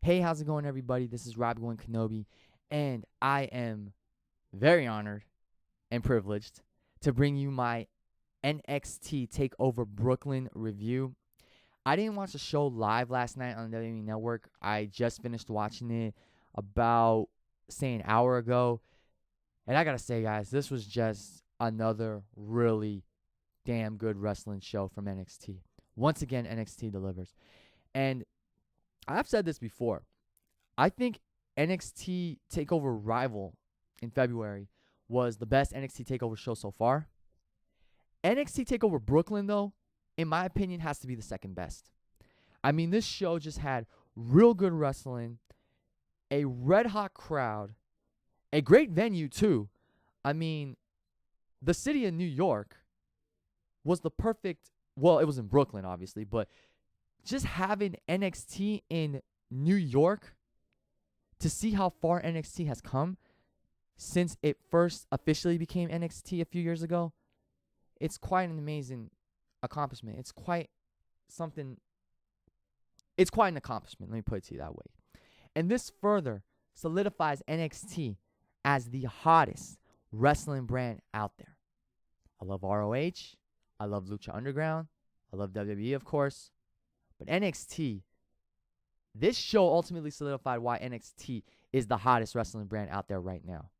Hey, how's it going, everybody? This is Rob-Wan Kenobi, and I am very honored and privileged to bring you my NXT Takeover Brooklyn review. I didn't watch the show live last night on the WWE Network. I just finished watching it about, say, an hour ago. And I gotta say, guys, this was just another really damn good wrestling show from NXT. Once again, NXT delivers. And I've said this before. I think NXT Takeover Rival in February was the best NXT Takeover show so far. NXT Takeover Brooklyn, though, in my opinion, has to be the second best. I mean, this show just had real good wrestling, a red-hot crowd, a great venue, too. I mean, the city of New York was the perfect, well, it was in Brooklyn, obviously, but just having NXT in New York to see how far NXT has come since it first officially became NXT a few years ago, it's quite an amazing accomplishment. It's quite something. It's quite an accomplishment, let me put it to you that way. And this further solidifies NXT as the hottest wrestling brand out there. I love ROH. I love Lucha Underground. I love WWE, of course. But NXT, this show ultimately solidified why NXT is the hottest wrestling brand out there right now.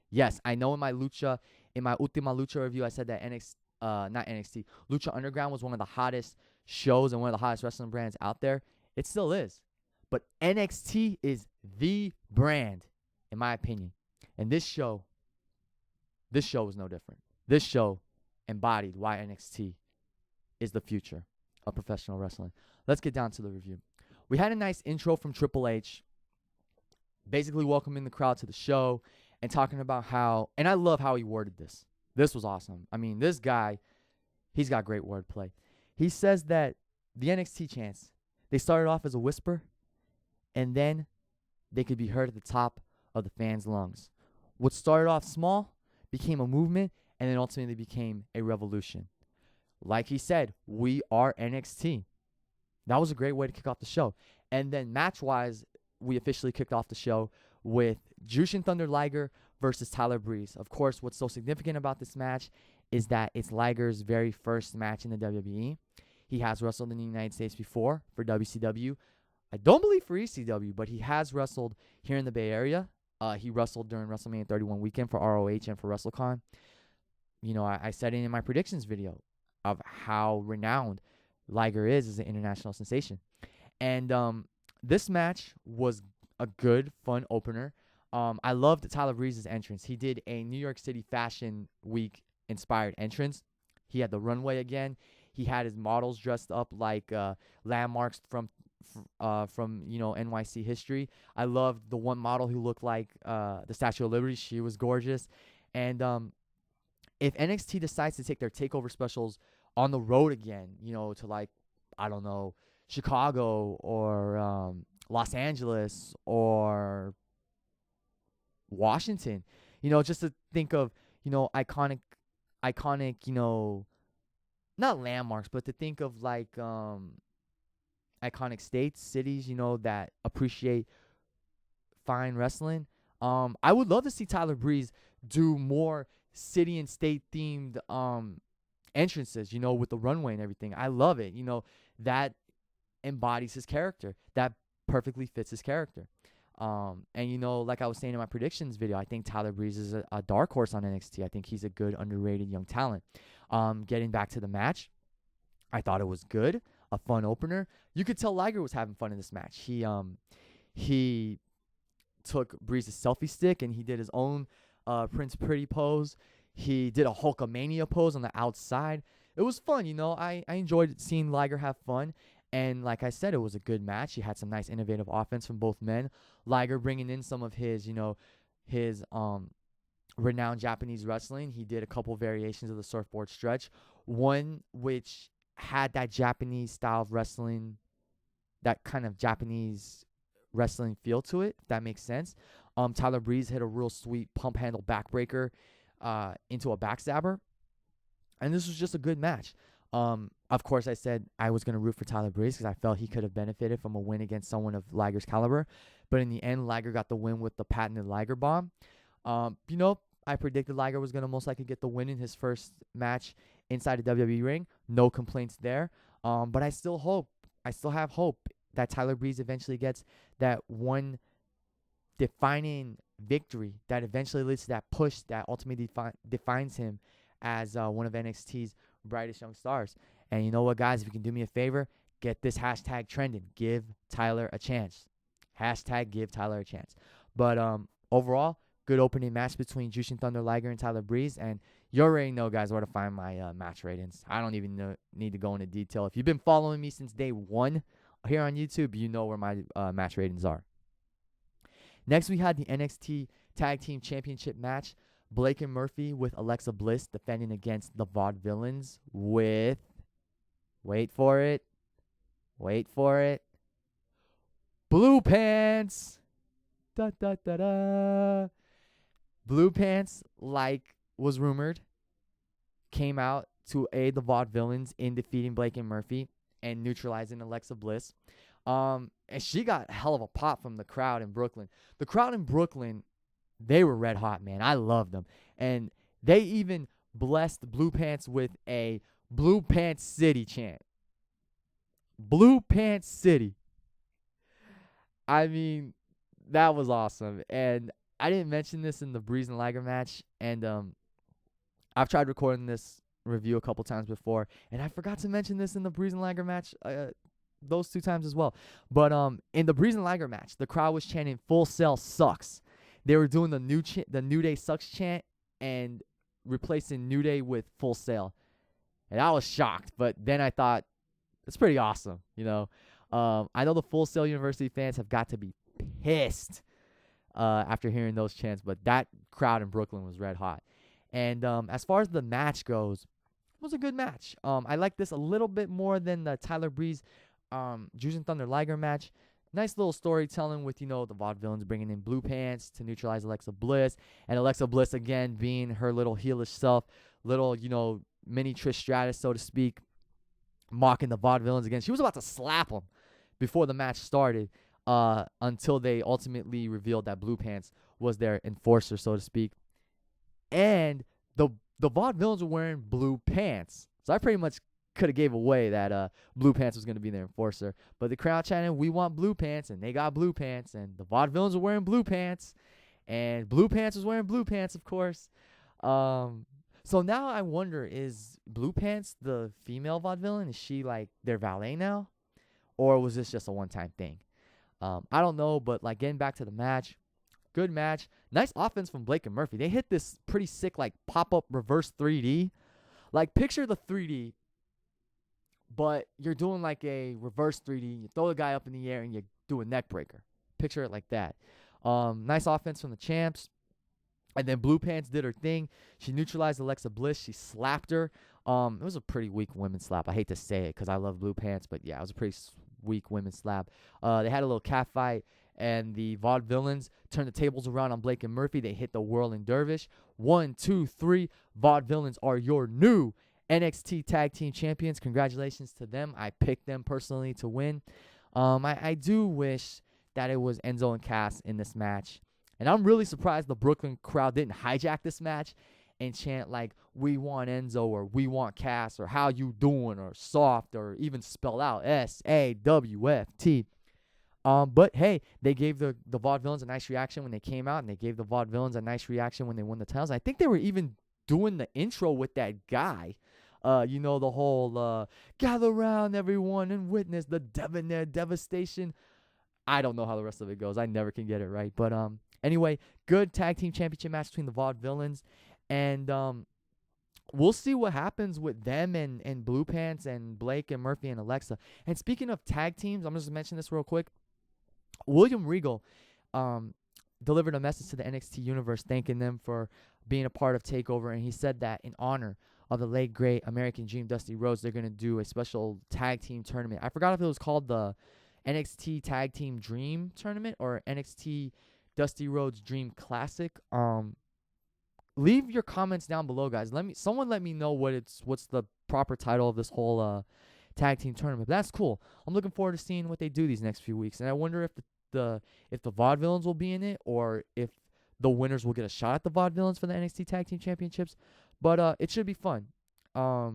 Yes, I know in my Ultima Lucha review, I said that Lucha Underground was one of the hottest shows and one of the hottest wrestling brands out there. It still is. But NXT is the brand, in my opinion. And this show was no different. This show embodied why NXT is the future of professional wrestling. Let's get down to the review. We had a nice intro from Triple H, basically welcoming the crowd to the show and talking about how, and I love how he worded this. This was awesome. I mean, this guy, he's got great wordplay. He says that the NXT chants, they started off as a whisper, and then they could be heard at the top of the fans' lungs. What started off small became a movement, and then ultimately became a revolution. Like he said, we are NXT. That was a great way to kick off the show. And then match-wise, we officially kicked off the show with Jushin Thunder Liger versus Tyler Breeze. Of course, what's so significant about this match is that it's Liger's very first match in the WWE. He has wrestled in the United States before for WCW. I don't believe for ECW, but he has wrestled here in the Bay Area. He wrestled during WrestleMania 31 weekend for ROH and for WrestleCon. You know, I said it in my predictions video of how renowned Liger is as an international sensation. And this match was a good, fun opener. I loved Tyler Breeze's entrance. He did a New York City Fashion Week inspired entrance. He had the runway again. He had his models dressed up like landmarks from NYC history. I loved the one model who looked like the Statue of Liberty. She was gorgeous. And if NXT decides to take their takeover specials on the road again, to like, I don't know, Chicago or Los Angeles or Washington, just to think of, iconic, not landmarks, but to think of like iconic states, cities, that appreciate fine wrestling. I would love to see Tyler Breeze do more city and state themed entrances, with the runway and everything. I love it. That embodies his character. That perfectly fits his character. And like I was saying in my predictions video, I think Tyler Breeze is a dark horse on NXT. I think he's a good, underrated young talent. Getting back to the match, I thought it was good, a fun opener. You could tell Liger was having fun in this match. He took Breeze's selfie stick and he did his own Prince Pretty pose. He did a Hulkamania pose on the outside. It was fun, I enjoyed seeing Liger have fun. And like I said, it was a good match. He had some nice innovative offense from both men. Liger bringing in some of his, his renowned Japanese wrestling. He did a couple variations of the surfboard stretch. One which had that Japanese style of wrestling, that kind of Japanese wrestling feel to it, if that makes sense. Tyler Breeze hit a real sweet pump handle backbreaker into a backstabber. And this was just a good match. Of course, I said I was going to root for Tyler Breeze because I felt he could have benefited from a win against someone of Liger's caliber. But in the end, Liger got the win with the patented Liger bomb. I predicted Liger was going to most likely get the win in his first match inside a WWE ring. No complaints there. But I still have hope that Tyler Breeze eventually gets that one defining victory that eventually leads to that push that ultimately defines him as one of NXT's brightest young stars. And you know what, guys? If you can do me a favor, get this hashtag trending. Give Tyler a chance. Hashtag give Tyler a chance. But overall, good opening match between Jushin Thunder Liger and Tyler Breeze. And you already know, guys, where to find my match ratings. I don't even need to go into detail. If you've been following me since day one here on YouTube, you know where my match ratings are. Next, we had the NXT Tag Team Championship match. Blake and Murphy with Alexa Bliss defending against the Vaudevillains with, wait for it, Blue Pants. Da, da, da, da. Blue Pants, like was rumored, came out to aid the Vaudevillains in defeating Blake and Murphy and neutralizing Alexa Bliss. And she got a hell of a pop from the crowd in Brooklyn. The crowd in Brooklyn, they were red hot, man. I loved them. And they even blessed Blue Pants with a Blue Pants City chant. Blue Pants City. I mean, that was awesome. And I didn't mention this in the Breeze and Liger match. And I've tried recording this review a couple times before. And I forgot to mention this in the Breeze and Liger match those 2 times as well. But in the Breeze and Liger match, the crowd was chanting "Full Sail sucks." They were doing the New Day sucks chant and replacing New Day with Full Sail. And I was shocked, but then I thought, it's pretty awesome, I know the Full Sail University fans have got to be pissed after hearing those chants, but that crowd in Brooklyn was red hot. And as far as the match goes, it was a good match. I like this a little bit more than the Tyler Breeze Jushin Thunder Liger match. Nice little storytelling with, the Vaudevillains bringing in Blue Pants to neutralize Alexa Bliss. And Alexa Bliss, again, being her little heelish self, little, mini Trish Stratus, so to speak, mocking the Vaudevillains again. She was about to slap them before the match started until they ultimately revealed that Blue Pants was their enforcer, so to speak. And the Vaudevillains were wearing blue pants. So I pretty much could have gave away that Blue Pants was going to be their enforcer. But the crowd chanted, "We want Blue Pants," and they got Blue Pants. And the Vaudevillains were wearing Blue Pants. And Blue Pants was wearing Blue Pants, of course. So now I wonder, is Blue Pants the female Vaudevillain? Is she like their valet now? Or was this just a one-time thing? I don't know, but like getting back to the match, good match. Nice offense from Blake and Murphy. They hit this pretty sick like pop-up reverse 3D. Like picture the 3D, but you're doing like a reverse 3D. You throw the guy up in the air and you do a neck breaker. Picture it like that. Nice offense from the champs. And then Blue Pants did her thing. She neutralized Alexa Bliss. She slapped her. It was a pretty weak women's slap. I hate to say it because I love Blue Pants, but yeah, it was a pretty weak women's slap. They had a little cat fight, and the Vaudevillains turned the tables around on Blake and Murphy. They hit the Whirling Dervish. 1, 2, 3. Vaudevillains are your new NXT Tag Team Champions. Congratulations to them. I picked them personally to win. I do wish that it was Enzo and Cass in this match. And I'm really surprised the Brooklyn crowd didn't hijack this match and chant like, "We want Enzo," or "We want Cass," or "How you doing," or "Soft," or even spell out SAWFT. But hey, they gave the Vaudevillains a nice reaction when they came out, and they gave the Vaudevillains a nice reaction when they won the titles. I think they were even doing the intro with that guy. The whole "Gather around everyone and witness the debonair devastation." I don't know how the rest of it goes. I never can get it right. But anyway, good tag team championship match between the Vaudevillains. And we'll see what happens with them and Blue Pants and Blake and Murphy and Alexa. And speaking of tag teams, I'm just going to mention this real quick. William Regal delivered a message to the NXT universe thanking them for being a part of TakeOver. And he said that in honor of the late, great American Dream Dusty Rhodes, they're going to do a special tag team tournament. I forgot if it was called the NXT Tag Team Dream Tournament or NXT Dusty Rhodes Dream Classic. leave your comments down below, guys. Someone let me know what's the proper title of this whole tag team tournament. But that's cool. I'm looking forward to seeing what they do these next few weeks, and I wonder if the Vaudevillains will be in it, or if the winners will get a shot at the Vaudevillains for the NXT Tag Team Championships. But it should be fun. I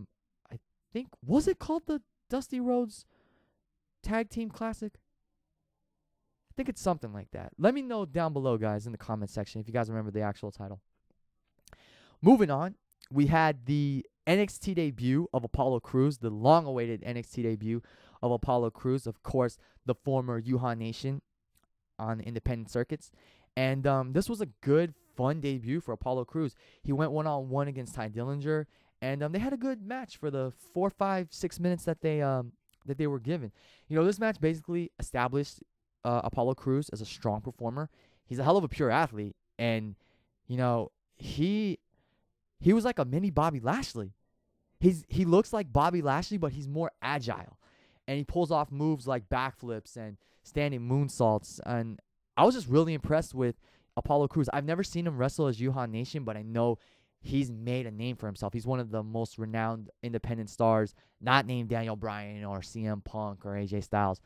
think, was it called the Dusty Rhodes Tag Team Classic? I think it's something like that. Let me know down below, guys, in the comment section if you guys remember the actual title. Moving on, we had the NXT debut of Apollo Crews, the long-awaited NXT debut of Apollo Crews, of course, the former Yuhan Nation on independent circuits. And this was a good, fun debut for Apollo Crews. He went one-on-one against Ty Dillinger, and they had a good match for the 4, 5, 6 minutes that they were given. You know, this match basically established Apollo Crews as a strong performer. He's a hell of a pure athlete, and you know, he was like a mini Bobby Lashley. He looks like Bobby Lashley, but he's more agile, and he pulls off moves like backflips and standing moonsaults. And I was just really impressed with Apollo Crews. I've never seen him wrestle as Yuhan Nation, but I know he's made a name for himself. He's one of the most renowned independent stars, not named Daniel Bryan or CM Punk or AJ Styles.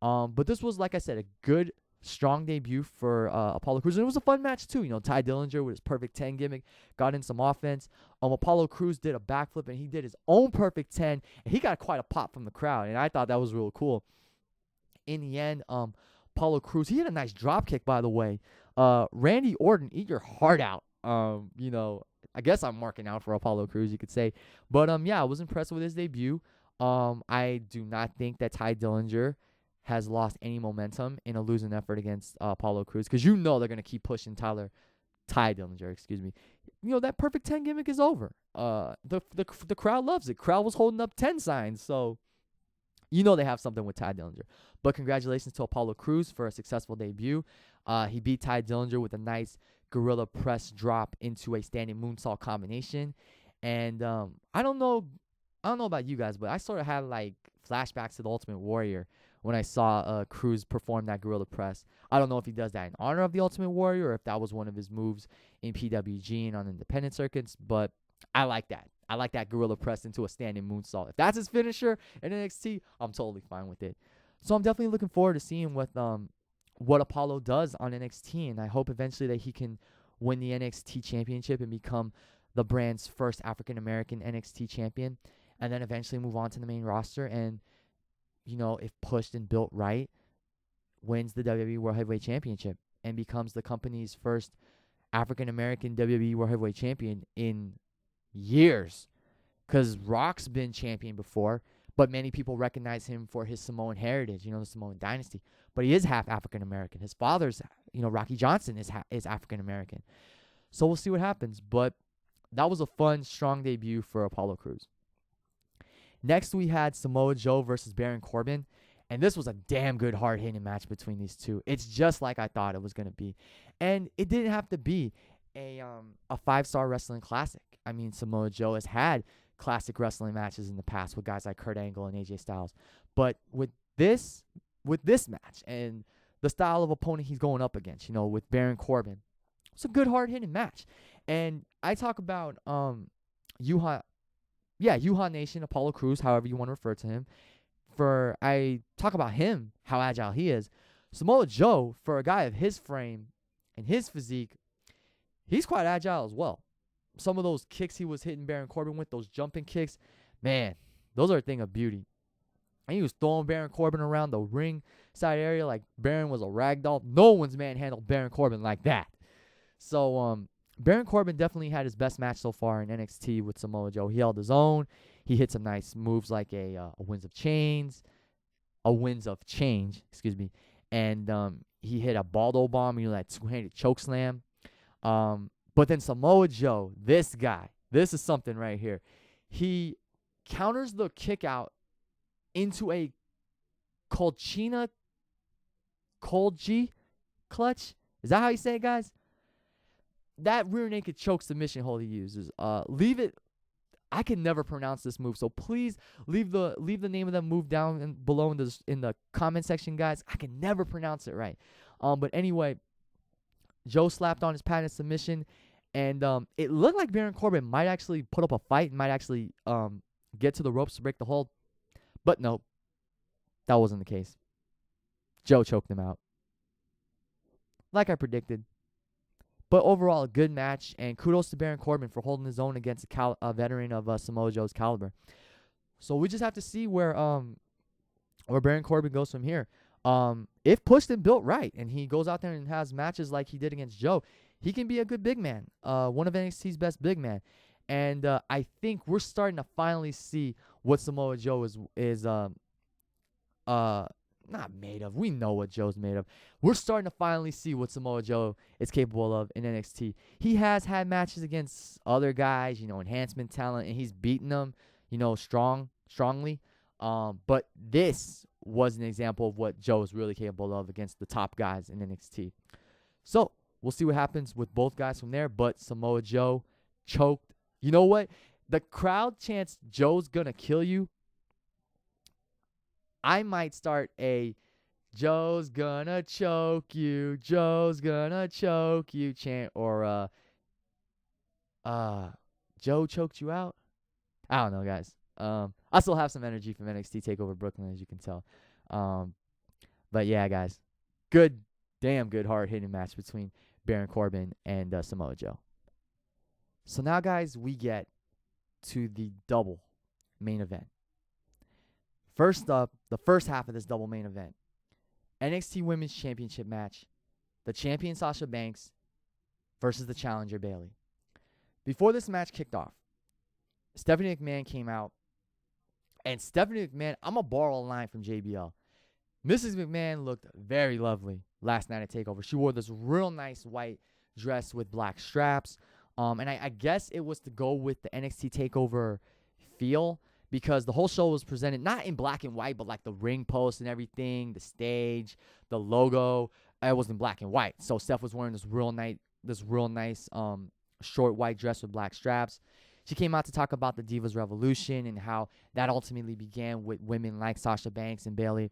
But this was, like I said, a good, strong debut for Apollo Crews. And it was a fun match, too. You know, Ty Dillinger with his perfect 10 gimmick got in some offense. Apollo Crews did a backflip, and he did his own perfect 10. And he got quite a pop from the crowd, and I thought that was real cool. In the end, Apollo Crews, he had a nice drop kick, by the way. Randy Orton, eat your heart out. You know, I guess I'm marking out for Apollo Crews, you could say. But, yeah, I was impressed with his debut. I do not think that Ty Dillinger has lost any momentum in a losing effort against Apollo Crews, because you know they're going to keep pushing Ty Dillinger, excuse me. You know, that perfect 10 gimmick is over. The crowd loves it. Crowd was holding up 10 signs, so you know they have something with Ty Dillinger. But congratulations to Apollo Crews for a successful debut. He beat Ty Dillinger with a nice gorilla press drop into a standing moonsault combination. And I don't know about you guys, but I sort of had like flashbacks to the Ultimate Warrior when I saw Crews perform that gorilla press. I don't know if he does that in honor of the Ultimate Warrior or if that was one of his moves in PWG and on independent circuits, but I like that. I like that gorilla press into a standing moonsault. If that's his finisher in NXT, I'm totally fine with it. So I'm definitely looking forward to seeing what Apollo does on NXT, and I hope eventually that he can win the NXT championship and become the brand's first African-American NXT champion, and then eventually move on to the main roster and, you know, if pushed and built right, wins the WWE World Heavyweight Championship and becomes the company's first African-American WWE World Heavyweight Champion in years. Because Rock's been champion before, but many people recognize him for his Samoan heritage, you know, the Samoan dynasty. But he is half African-American. His father's, you know, Rocky Johnson is African-American. So we'll see what happens. But that was a fun, strong debut for Apollo Crews. Next, we had Samoa Joe versus Baron Corbin, and this was a damn good, hard-hitting match between these two. It's just like I thought it was going to be, and it didn't have to be a 5-star wrestling classic. I mean, Samoa Joe has had classic wrestling matches in the past with guys like Kurt Angle and AJ Styles, but with this match and the style of opponent he's going up against, you know, with Baron Corbin, it's a good, hard-hitting match. And I talk about Yuhan Nation, Apollo Crews, however you want to refer to him. I talk about him, how agile he is. Samoa Joe, for a guy of his frame and his physique, he's quite agile as well. Some of those kicks he was hitting Baron Corbin with, those jumping kicks, man, those are a thing of beauty. And he was throwing Baron Corbin around the ring side area like Baron was a ragdoll. No one's manhandled Baron Corbin like that. So, Baron Corbin definitely had his best match so far in NXT with Samoa Joe. He held his own. He hit some nice moves like a winds of change, and he hit a Baldo bomb, you know, that two-handed choke slam. But then Samoa Joe, this guy, this is something right here. He counters the kick out into a Colchina Colgi clutch. Is that how you say it, guys? That rear naked choke submission hold he uses. Leave it. I can never pronounce this move, so please leave the name of that move down below in the comment section, guys. I can never pronounce it right. But anyway, Joe slapped on his patented submission, And it looked like Baron Corbin might actually put up a fight and might actually get to the ropes to break the hold. But no, that wasn't the case. Joe choked him out, like I predicted. But overall, a good match, and kudos to Baron Corbin for holding his own against a veteran of Samoa Joe's caliber. So we just have to see where Baron Corbin goes from here. If pushed and built right, and he goes out there and has matches like he did against Joe, he can be a good big man, one of NXT's best big men. And I think we're starting to finally see what Samoa Joe is not made of. We know what Joe's made of. We're starting to finally see what Samoa Joe is capable of in NXT. He has had matches against other guys, enhancement talent, and he's beaten them, strongly. But this was an example of what Joe is really capable of against the top guys in NXT. So we'll see what happens with both guys from there. But Samoa Joe choked. You know what? The crowd chants Joe's gonna kill you. I might start a Joe's gonna choke you, Joe's gonna choke you chant, or Joe choked you out. I don't know, guys. I still have some energy from NXT Takeover Brooklyn, as you can tell. But yeah, guys, damn good hard-hitting match between Baron Corbin and Samoa Joe. So now, guys, we get to the double main event. First up, the first half of this double main event, NXT Women's Championship match, the champion Sasha Banks versus the challenger Bayley. Before this match kicked off, Stephanie McMahon came out, and Stephanie McMahon, I'm going to borrow a line from JBL. Mrs. McMahon looked very lovely last night at TakeOver. She wore this real nice white dress with black straps, and I guess it was to go with the NXT TakeOver feel, because the whole show was presented not in black and white, but like the ring post and everything, the stage, the logo, it was in black and white. So Steph was wearing this real nice short white dress with black straps. She came out to talk about the Divas Revolution and how that ultimately began with women like Sasha Banks and Bayley.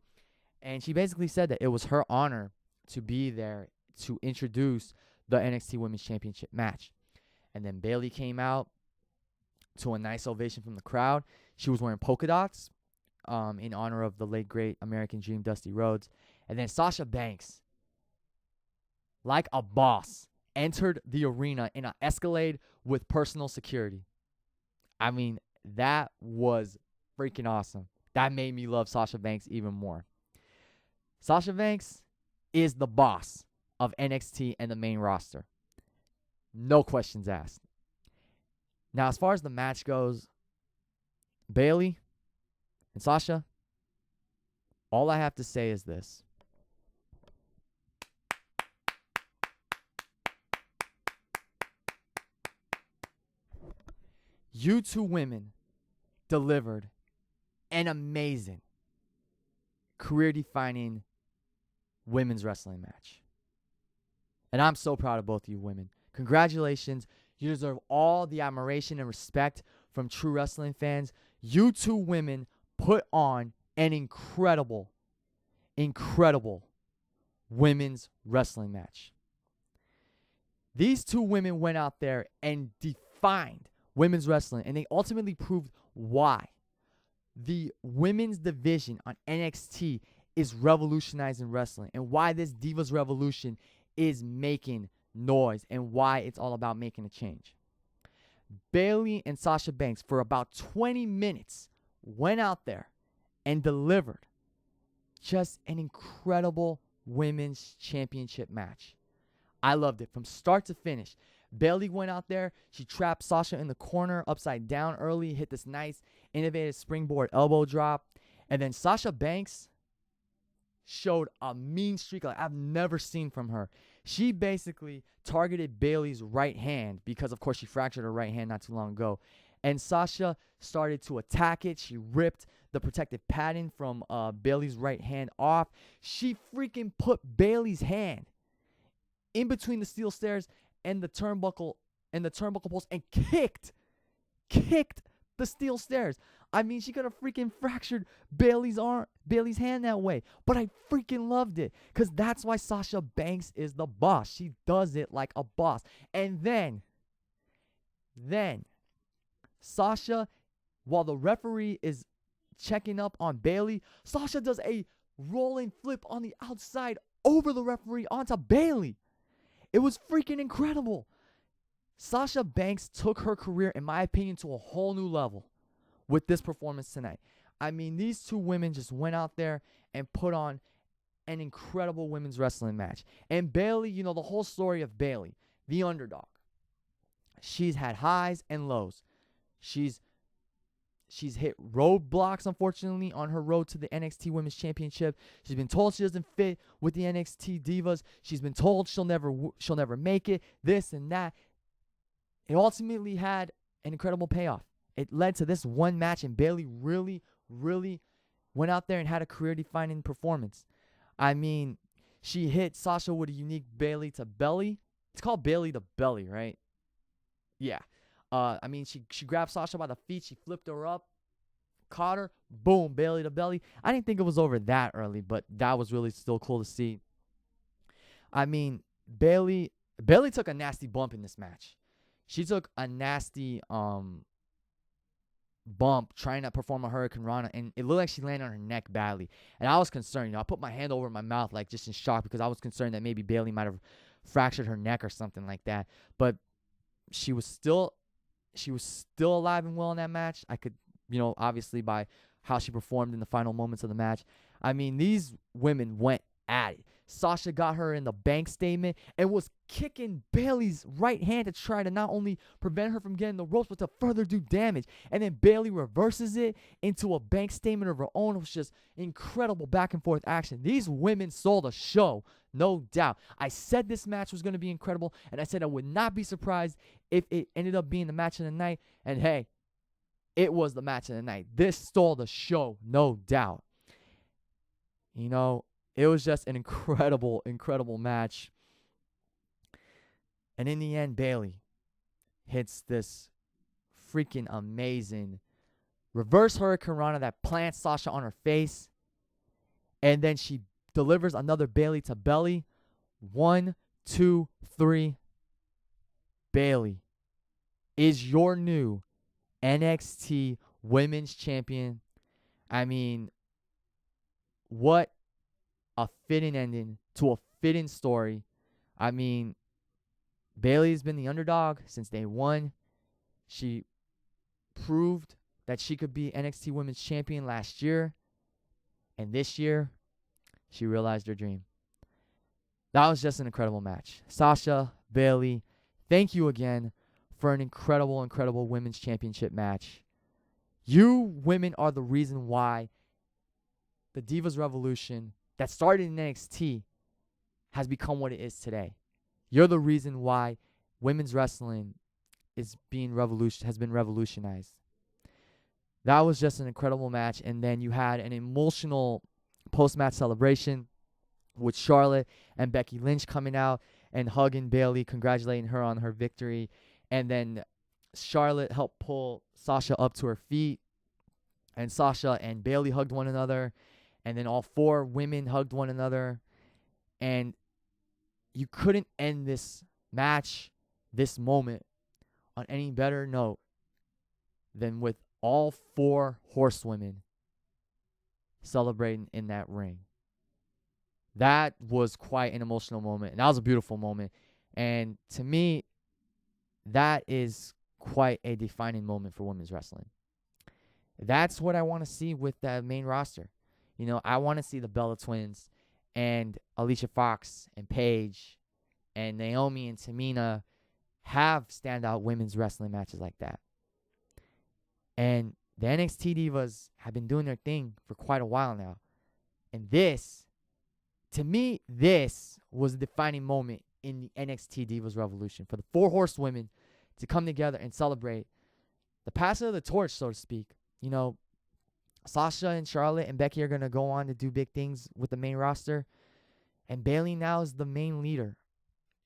And she basically said that it was her honor to be there to introduce the NXT Women's Championship match. And then Bayley came out to a nice ovation from the crowd. She was wearing polka dots in honor of the late, great American Dream, Dusty Rhodes. And then Sasha Banks, like a boss, entered the arena in an Escalade with personal security. I mean, that was freaking awesome. That made me love Sasha Banks even more. Sasha Banks is the boss of NXT and the main roster. No questions asked. Now, as far as the match goes, Bayley and Sasha, all I have to say is this. You two women delivered an amazing, career-defining women's wrestling match. And I'm so proud of both of you women. Congratulations. You deserve all the admiration and respect from true wrestling fans. You two women put on an incredible women's wrestling match. These two women went out there and defined women's wrestling, and they ultimately proved why the women's division on NXT is revolutionizing wrestling, and why this Divas Revolution is making noise, and why it's all about making a change. Bayley and Sasha Banks, for about 20 minutes, went out there and delivered just an incredible women's championship match. I loved it from start to finish. Bayley went out there. She trapped Sasha in the corner upside down early, hit this nice innovative springboard elbow drop. And then Sasha Banks showed a mean streak like I've never seen from her. She basically targeted Bayley's right hand because, of course, she fractured her right hand not too long ago. And Sasha started to attack it. She ripped the protective padding from Bayley's right hand off. She freaking put Bayley's hand in between the steel stairs and the turnbuckle post and kicked the steel stairs. I mean, she could have freaking fractured Bayley's hand that way. But I freaking loved it because that's why Sasha Banks is the boss. She does it like a boss. And then Then, Sasha, while the referee is checking up on Bayley, Sasha does a rolling flip on the outside over the referee onto Bayley. It was freaking incredible. Sasha Banks took her career, in my opinion, to a whole new level with this performance tonight. I mean, these two women just went out there and put on an incredible women's wrestling match. And Bayley, you know, the whole story of Bayley, the underdog. She's had highs and lows. She's hit roadblocks, unfortunately, on her road to the NXT Women's Championship. She's been told she doesn't fit with the NXT Divas. She's been told she'll never make it, this and that. It ultimately had an incredible payoff. It led to this one match, and Bayley really, really went out there and had a career-defining performance. I mean, she hit Sasha with a unique Bayley to belly. It's called Bayley to belly, right? Yeah. I mean, she grabbed Sasha by the feet. She flipped her up, caught her, boom, Bayley to belly. I didn't think it was over that early, but that was really still cool to see. I mean, Bayley took a nasty bump in this match. She took a nasty bump trying to perform a Hurricane Rana, and it looked like she landed on her neck badly. And I was concerned. You know, I put my hand over my mouth, like, just in shock, because I was concerned that maybe Bayley might have fractured her neck or something like that. But she was still alive and well in that match. I could, you know, obviously by how she performed in the final moments of the match. I mean, these women went at it. Sasha got her in the bank statement and was kicking Bayley's right hand to try to not only prevent her from getting the ropes, but to further do damage. And then Bayley reverses it into a bank statement of her own. It was just incredible back and forth action. These women sold a show, no doubt. I said this match was going to be incredible, and I said I would not be surprised if it ended up being the match of the night. And hey, it was the match of the night. This stole the show, no doubt. You know, it was just an incredible, incredible match. And in the end, Bayley hits this freaking amazing reverse Hurricane Rana that plants Sasha on her face. And then she delivers another Bayley to belly. 1, 2, 3. Bayley is your new NXT Women's Champion. I mean, what a fitting ending to a fitting story. I mean, Bayley's been the underdog since day one. She proved that she could be NXT Women's Champion last year. And this year, she realized her dream. That was just an incredible match. Sasha, Bayley, thank you again for an incredible, incredible Women's Championship match. You women are the reason why the Divas Revolution that started in NXT has become what it is today. You're the reason why women's wrestling has been revolutionized. That was just an incredible match. And then you had an emotional post-match celebration with Charlotte and Becky Lynch coming out and hugging Bayley, congratulating her on her victory. And then Charlotte helped pull Sasha up to her feet. And Sasha and Bayley hugged one another. And then all four women hugged one another. And you couldn't end this match, this moment, on any better note than with all four horsewomen celebrating in that ring. That was quite an emotional moment. And that was a beautiful moment. And to me, that is quite a defining moment for women's wrestling. That's what I want to see with the main roster. You know, I want to see the Bella Twins and Alicia Fox and Paige and Naomi and Tamina have standout women's wrestling matches like that. And the NXT Divas have been doing their thing for quite a while now. And this, to me, this was a defining moment in the NXT Divas Revolution for the four horsewomen to come together and celebrate the passing of the torch, so to speak. You know, Sasha and Charlotte and Becky are going to go on to do big things with the main roster. And Bayley now is the main leader.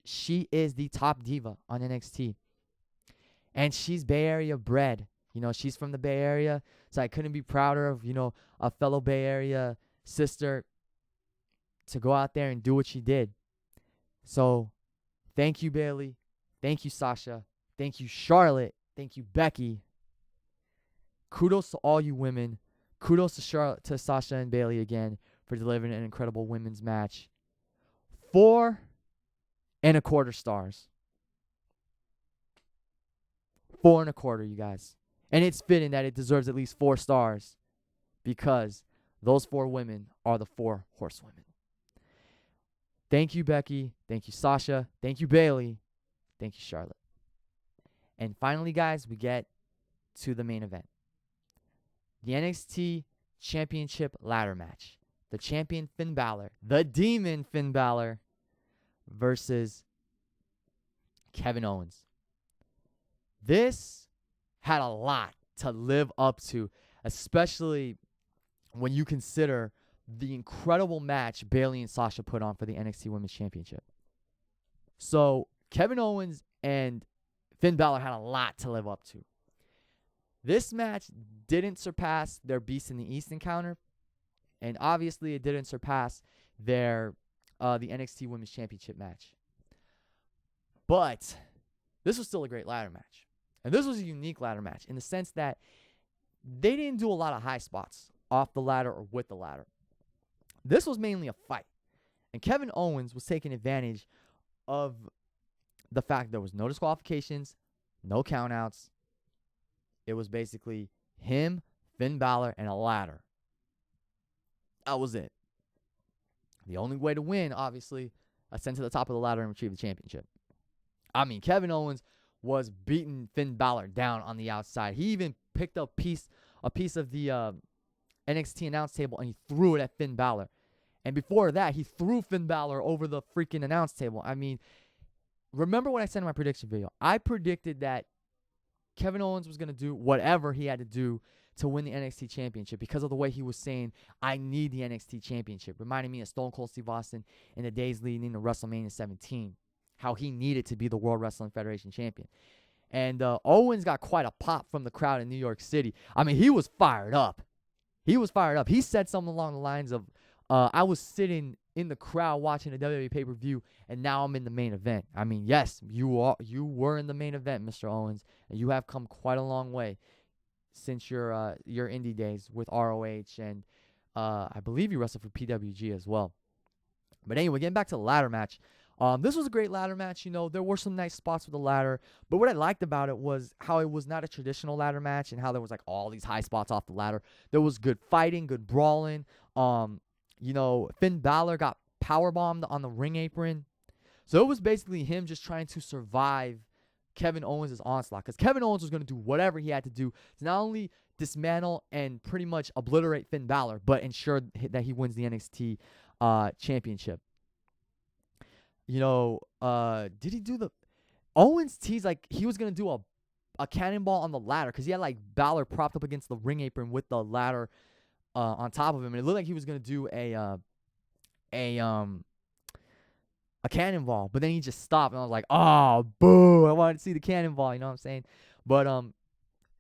She is the top diva on NXT. And she's Bay Area bred. You know, she's from the Bay Area. So I couldn't be prouder of, you know, a fellow Bay Area sister to go out there and do what she did. So thank you, Bayley. Thank you, Sasha. Thank you, Charlotte. Thank you, Becky. Kudos to all you women. Kudos to Charlotte, to Sasha and Bayley again for delivering an incredible women's match. 4.25 stars. 4.25, you guys. And it's fitting that it deserves at least 4 stars because those 4 women are the 4 horsewomen. Thank you, Becky. Thank you, Sasha. Thank you, Bayley. Thank you, Charlotte. And finally, guys, we get to the main event. The NXT Championship ladder match. The champion Finn Bálor, the demon Finn Bálor, versus Kevin Owens. This had a lot to live up to, especially when you consider the incredible match Bayley and Sasha put on for the NXT Women's Championship. So Kevin Owens and Finn Bálor had a lot to live up to. This match didn't surpass their Beast in the East encounter, and obviously it didn't surpass their the NXT Women's Championship match. But this was still a great ladder match. And this was a unique ladder match in the sense that they didn't do a lot of high spots off the ladder or with the ladder. This was mainly a fight. And Kevin Owens was taking advantage of the fact there was no disqualifications, no countouts. It was basically him, Finn Bálor, and a ladder. That was it. The only way to win, obviously, ascend to the top of the ladder and retrieve the championship. I mean, Kevin Owens was beating Finn Bálor down on the outside. He even picked up a piece of the NXT announce table and he threw it at Finn Bálor. And before that, he threw Finn Bálor over the freaking announce table. I mean, remember what I said in my prediction video? I predicted that Kevin Owens was going to do whatever he had to do to win the NXT Championship because of the way he was saying, I need the NXT Championship. Reminding me of Stone Cold Steve Austin in the days leading to WrestleMania 17. How he needed to be the World Wrestling Federation champion. And Owens got quite a pop from the crowd in New York City. I mean, he was fired up. He was fired up. He said something along the lines of, I was sitting in the crowd watching a WWE pay-per-view, and now I'm in the main event. I mean, yes, you were in the main event, Mr. Owens, and you have come quite a long way since your indie days with ROH, and I believe you wrestled for PWG as well. But anyway, getting back to the ladder match, this was a great ladder match. You know, there were some nice spots with the ladder, but what I liked about it was how it was not a traditional ladder match and how there was like all these high spots off the ladder. There was good fighting, good brawling. You know, Finn Bálor got powerbombed on the ring apron. So it was basically him just trying to survive Kevin Owens' onslaught, because Kevin Owens was going to do whatever he had to do to not only dismantle and pretty much obliterate Finn Bálor, but ensure that he wins the NXT championship. You know, did he do the... Owens teased like he was going to do a cannonball on the ladder because he had like Bálor propped up against the ring apron with the ladder on top of him, and it looked like he was going to do a cannonball, but then he just stopped, and I was like, oh, boo, I wanted to see the cannonball, you know what I'm saying? But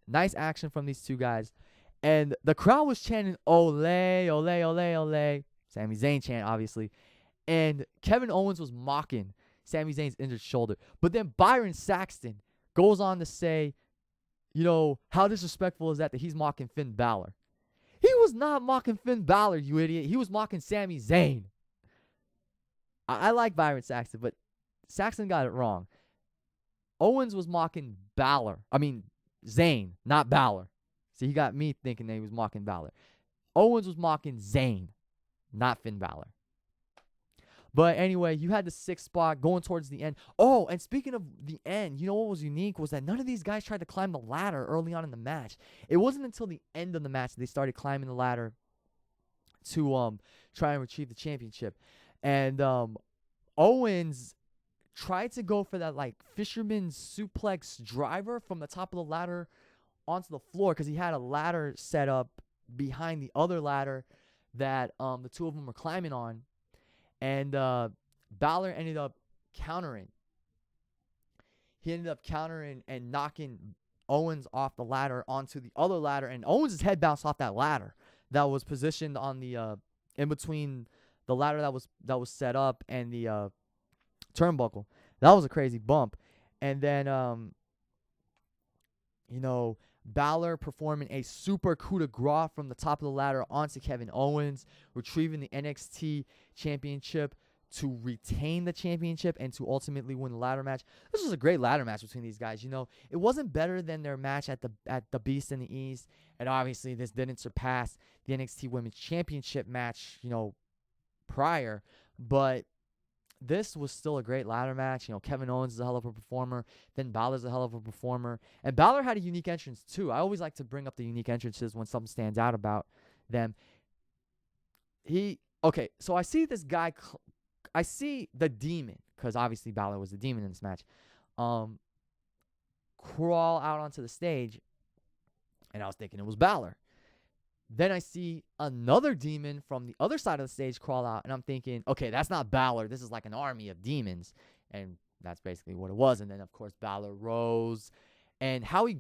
nice action from these two guys, and the crowd was chanting, ole, ole, ole, ole, Sami Zayn chant, obviously, and Kevin Owens was mocking Sami Zayn's injured shoulder, but then Byron Saxton goes on to say, you know, how disrespectful is that he's mocking Finn Bálor? He was not mocking Finn Bálor, you idiot. He was mocking Sami Zayn. I like Byron Saxton, but Saxton got it wrong. Owens was mocking Zayn, not Bálor. So he got me thinking that he was mocking Bálor. Owens was mocking Zayn, not Finn Bálor. But anyway, you had the 6th spot going towards the end. Oh, and speaking of the end, you know what was unique was that none of these guys tried to climb the ladder early on in the match. It wasn't until the end of the match that they started climbing the ladder to try and retrieve the championship. And Owens tried to go for that like fisherman suplex driver from the top of the ladder onto the floor because he had a ladder set up behind the other ladder that the two of them were climbing on. And Bálor ended up countering. He ended up countering and knocking Owens off the ladder onto the other ladder, and Owens' head bounced off that ladder that was positioned on the in between the ladder that was set up and the turnbuckle. That was a crazy bump. And then Bálor performing a super coup de grace from the top of the ladder onto Kevin Owens, retrieving the NXT championship to retain the championship and to ultimately win the ladder match. This was a great ladder match between these guys. It wasn't better than their match at the Beast in the East, and obviously this didn't surpass the NXT Women's Championship match, prior, but this was still a great ladder match. Kevin Owens is a hell of a performer. Finn Balor's a hell of a performer. And Bálor had a unique entrance, too. I always like to bring up the unique entrances when something stands out about them. So I see this guy, I see the Demon, because obviously Bálor was the Demon in this match, crawl out onto the stage, and I was thinking it was Bálor. Then I see another demon from the other side of the stage crawl out, and I'm thinking, okay, that's not Bálor. This is like an army of demons, and that's basically what it was. And then, of course, Bálor rose, and how he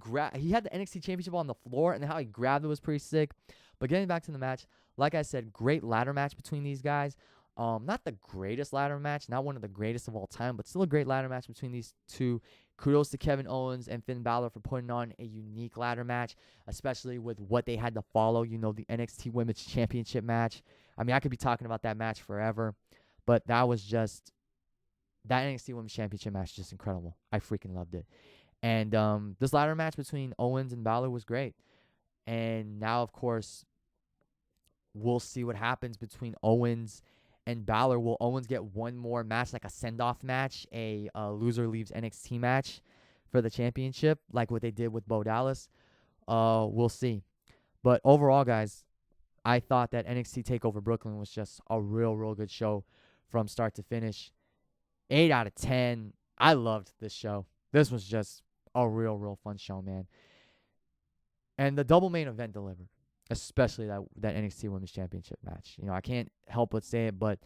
had the NXT Championship on the floor, and how he grabbed it was pretty sick. But getting back to the match, like I said, great ladder match between these guys. Not the greatest ladder match, not one of the greatest of all time, but still a great ladder match between these two. Kudos to Kevin Owens and Finn Bálor for putting on a unique ladder match, especially with what they had to follow, the NXT Women's Championship match. I mean, I could be talking about that match forever, but that NXT Women's Championship match is just incredible. I freaking loved it. And this ladder match between Owens and Bálor was great. And now, of course, we'll see what happens between Owens and Bálor. Will Owens get one more match, like a send-off match, a loser leaves NXT match for the championship, like what they did with Vaudevillains? We'll see. But overall, guys, I thought that NXT Takeover Brooklyn was just a real good show from start to finish. 8 out of 10. I loved this show. This was just a real fun show, man. And the double main event delivered. Especially that NXT Women's Championship match. I can't help but say it, but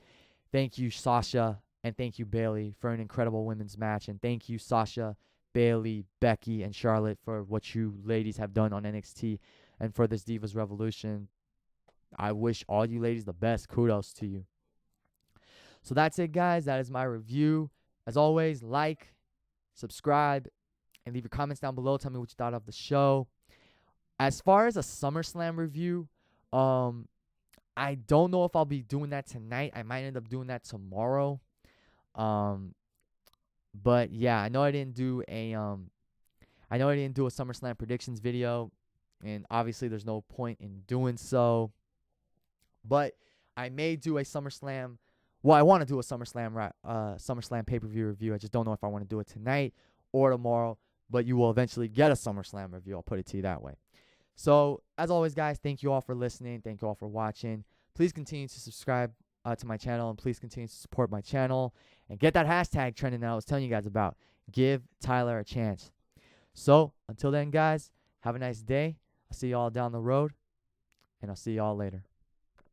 thank you, Sasha, and thank you, Bayley, for an incredible women's match. And thank you, Sasha, Bayley, Becky, and Charlotte for what you ladies have done on NXT and for this Divas Revolution. I wish all you ladies the best. Kudos to you. So that's it, guys. That is my review. As always, like, subscribe, and leave your comments down below. Tell me what you thought of the show. As far as a SummerSlam review, I don't know if I'll be doing that tonight. I might end up doing that tomorrow. But yeah, I know I didn't do a SummerSlam predictions video, and obviously there's no point in doing so. But I may do a SummerSlam. Well, I want to do a SummerSlam pay-per-view review. I just don't know if I want to do it tonight or tomorrow. But you will eventually get a SummerSlam review. I'll put it to you that way. So, as always, guys, thank you all for listening. Thank you all for watching. Please continue to subscribe to my channel, and please continue to support my channel. And get that hashtag trending that I was telling you guys about. Give Tyler a chance. So, until then, guys, have a nice day. I'll see you all down the road, and I'll see you all later.